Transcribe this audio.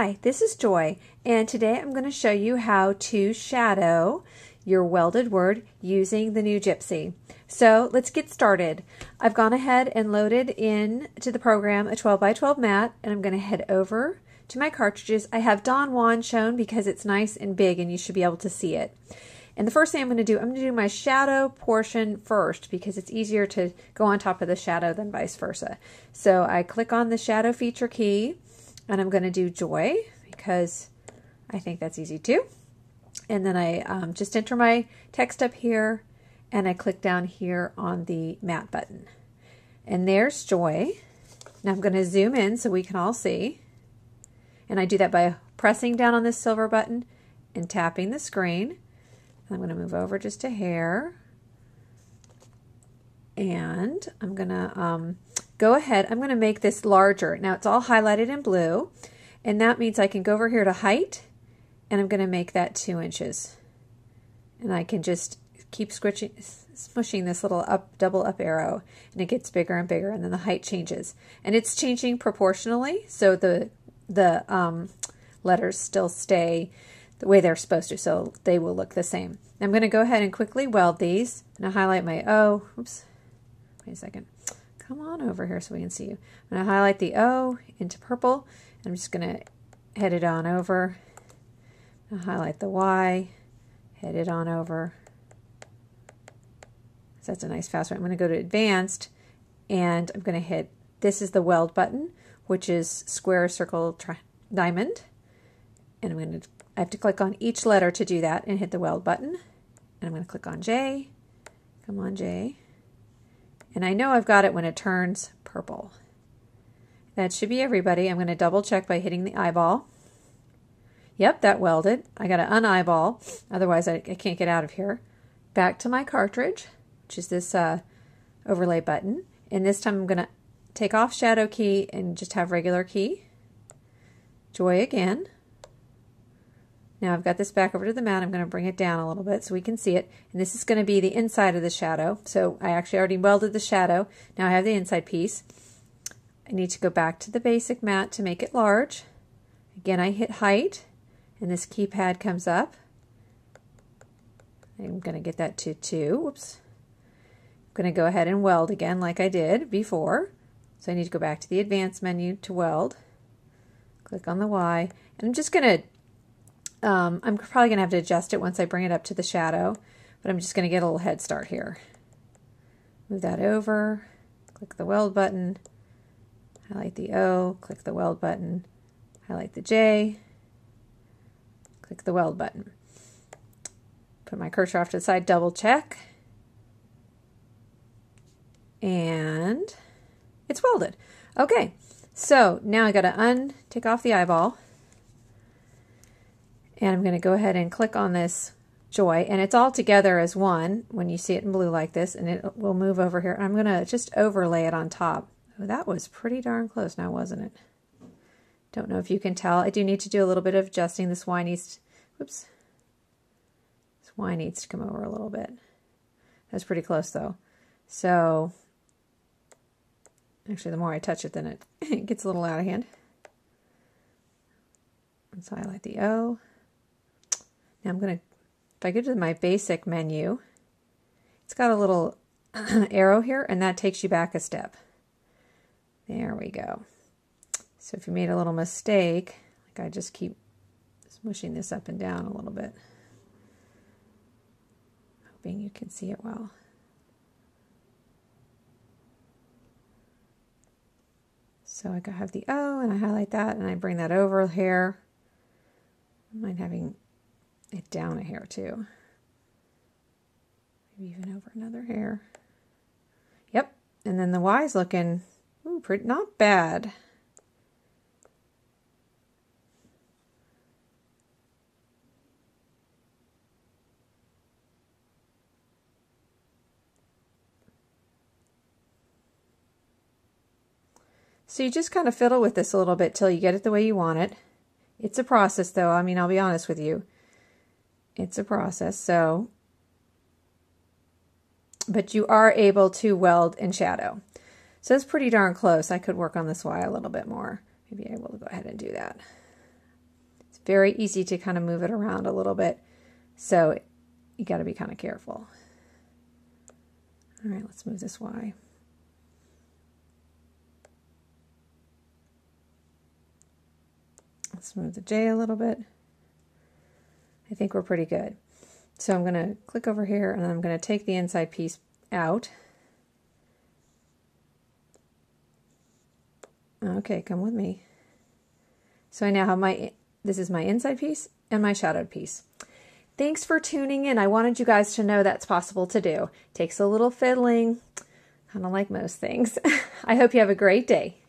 Hi, this is Joy, and today I'm going to show you how to shadow your welded word using the new Gypsy. So let's get started. I've gone ahead and loaded into the program a 12 by 12 mat, and I'm going to head over to my cartridges. I have Don Juan shown because it's nice and big and you should be able to see it. And the first thing I'm going to do my shadow portion first because it's easier to go on top of the shadow than vice versa. So I click on the shadow feature key, and I'm going to do Joy because I think that's easy too. And then I just enter my text up here, and I click down here on the matte button. And there's Joy. Now I'm going to zoom in so we can all see. And I do that by pressing down on this silver button and tapping the screen. I'm going to move over just a hair. And I'm going to go ahead. I'm going to make this larger. Now it's all highlighted in blue. And that means I can go over here to height. And I'm going to make that 2 inches. And I can just keep smushing this little double up arrow. And it gets bigger and bigger. And then the height changes. And it's changing proportionally. So the letters still stay the way they're supposed to, so they will look the same. I'm going to go ahead and quickly weld these. I'm going to highlight my O. Oops. Wait a second. Come on over here so we can see you. I'm going to highlight the O into purple. I'm just going to head it on over. I'll highlight the Y. Head it on over. So that's a nice fast one. I'm going to go to advanced, and I'm going to hit, this is the weld button, which is square, circle, diamond. And I have to click on each letter to do that and hit the weld button. And I'm going to click on J. Come on, J. And I know I've got it when it turns purple. That should be everybody. I'm going to double check by hitting the eyeball. Yep, that welded. I got to un-eyeball, otherwise I can't get out of here. Back to my cartridge, which is this overlay button. And this time I'm going to take off shadow key and just have regular key. Joy again. Now I've got this back over to the mat. I'm going to bring it down a little bit so we can see it. And this is going to be the inside of the shadow. So I actually already welded the shadow. Now I have the inside piece. I need to go back to the basic mat to make it large. Again, I hit height, and this keypad comes up. I'm going to get that to 2. Whoops. I'm going to go ahead and weld again like I did before. So I need to go back to the advanced menu to weld. Click on the Y. And I'm just going to I'm probably going to have to adjust it once I bring it up to the shadow, but I'm just going to get a little head start here. Move that over, click the weld button, highlight the O, click the weld button, highlight the J, click the weld button. Put my cursor off to the side, double check, and it's welded. Okay, so now I got to take off the eyeball. And I'm going to go ahead and click on this Joy, and it's all together as one when you see it in blue like this, and it will move over here. I'm going to just overlay it on top. Oh, that was pretty darn close now, wasn't it? Don't know if you can tell. I do need to do a little bit of adjusting. This Y needs, whoops. This Y needs to come over a little bit. That's pretty close though. So, actually the more I touch it, then it gets a little out of hand. Let's highlight the O. Now I'm going to, if I go to my basic menu, it's got a little arrow here, and that takes you back a step. There we go. So if you made a little mistake, like I just keep smushing this up and down a little bit, hoping you can see it well. So I have the O, and I highlight that, and I bring that over here. I mind having it down a hair too. Maybe even over another hair. Yep. And then the Y is looking pretty, not bad. So you just kind of fiddle with this a little bit till you get it the way you want it. It's a process though. I mean, I'll be honest with you. It's a process, so, but you are able to weld in shadow. So it's pretty darn close. I could work on this Y a little bit more. Maybe I will go ahead and do that. very easy to kind of move it around a little bit. So you got to be kind of careful. All right, let's move this Y. Let's move the J a little bit. I think we're pretty good. So I'm going to click over here and I'm going to take the inside piece out. Okay, come with me. So I now have this is my inside piece and my shadowed piece. Thanks for tuning in. I wanted you guys to know that's possible to do. Takes a little fiddling, kind of like most things. I hope you have a great day.